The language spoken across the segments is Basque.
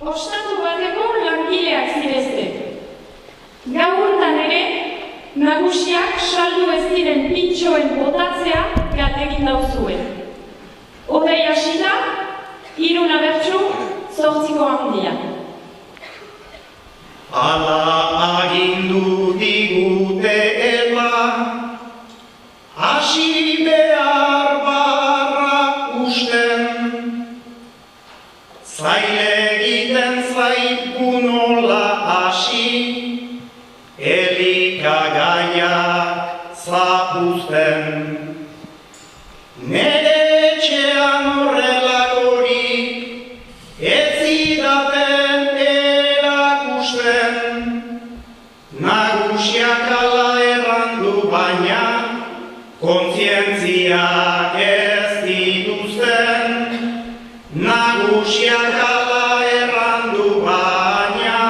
ostatu bateko langileak zirezte. Gaurtan ere, nagusiak saldu ez diren pintxoen botatzea galtegin dauzuen. Odei hasita, 3 abertsu, 8 handia. Ala agindu digute ela, hasi behar barra usten. Zaile egiten zaitu nola hasi, elikagaiak zapuzten. Nere etxean horrelakorik ez zidaten erakusten. Nagusiak ala errandu baina kontzientziak ez dituzten. Nagusiak ala errandu baina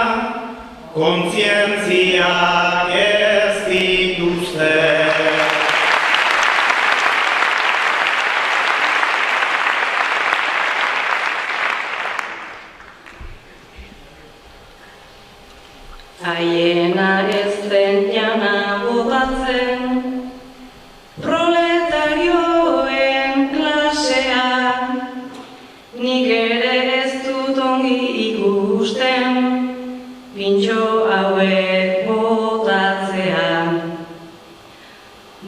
kontzientziak ez dituzten. Aiena ez den jana botatzen, proletarioen klasea, nik ere ez dut ongi ikusten, pintxo hauek botatzea.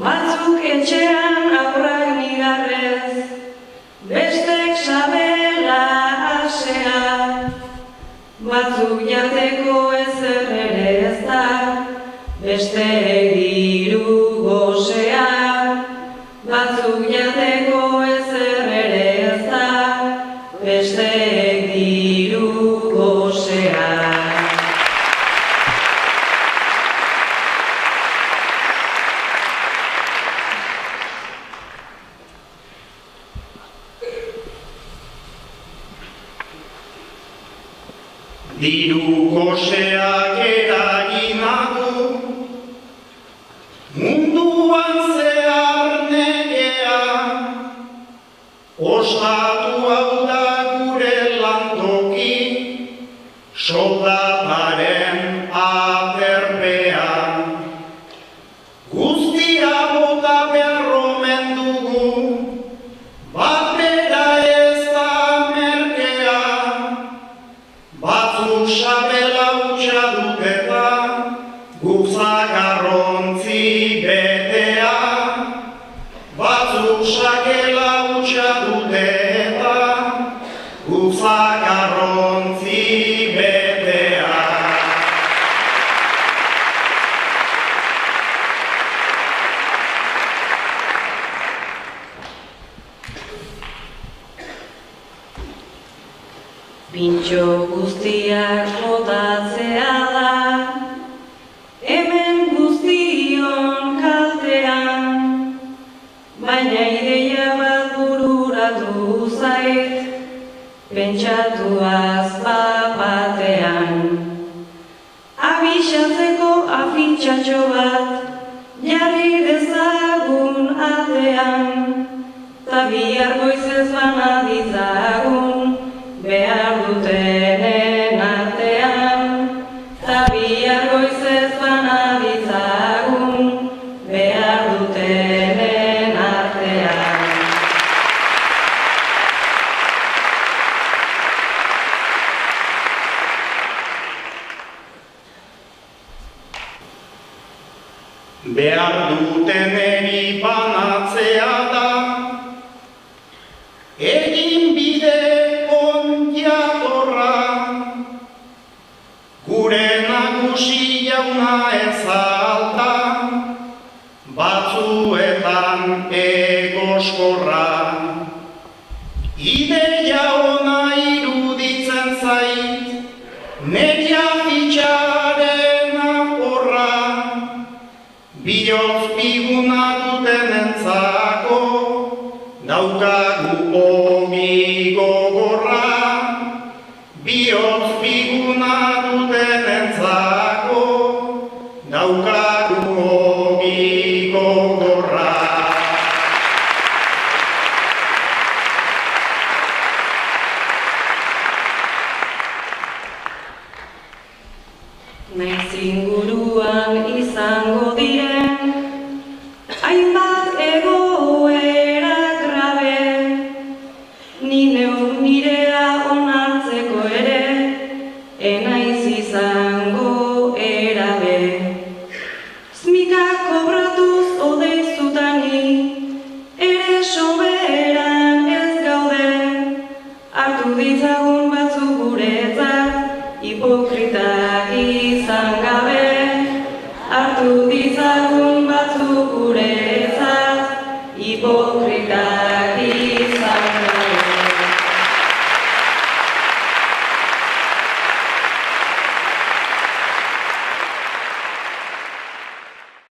Batzuk etxean aurrak nigarrez, bestek sabela asea, batzuk jateko ezer ere ez da, bestek diru gozea. Batzuk jateko ezer ere ez da, bestek diru gozea. Diru goseak eraginagu, munduan zehar negea, ostatu hau da gure lantoki, soldataren aterpea. Guztia bota behar omen dugu, bat bera ez da merkea. Batzuk sabela hutsa duteta, guk zakarrontzi betea. Batzuk sakela hutsa duteta, guk zakarrontzi betea. Pintxo guztiak botatzea da, hemen guztion kaltean, baina ideia bat bururatu zait, pentsatuaz batean. Abixatzeko afintxatxo bat, jarri dezagun atean, ta bihar goizez bana ditzagun, behar dutenen artean, ta bihar goizez bana ditzagun, behar dutenen artean. Behar duteneri banatzea da, egin bide jatorra, gure nagusi jauna ez alta, batzuetan egoskorra. Ideia ona iruditzen zait, neria fitxaren horra, bihotz biguna dutenentzako, daukagu ogi gogorra. Bihotz biguna dutenentzako, daukagu ogi gogorra. Naiz inguruan izango diren hainbat egoera grabe, ni neu nirea onartzeko ere enaiz izango erabe. Zmika kobratuz odeizutani ere sobe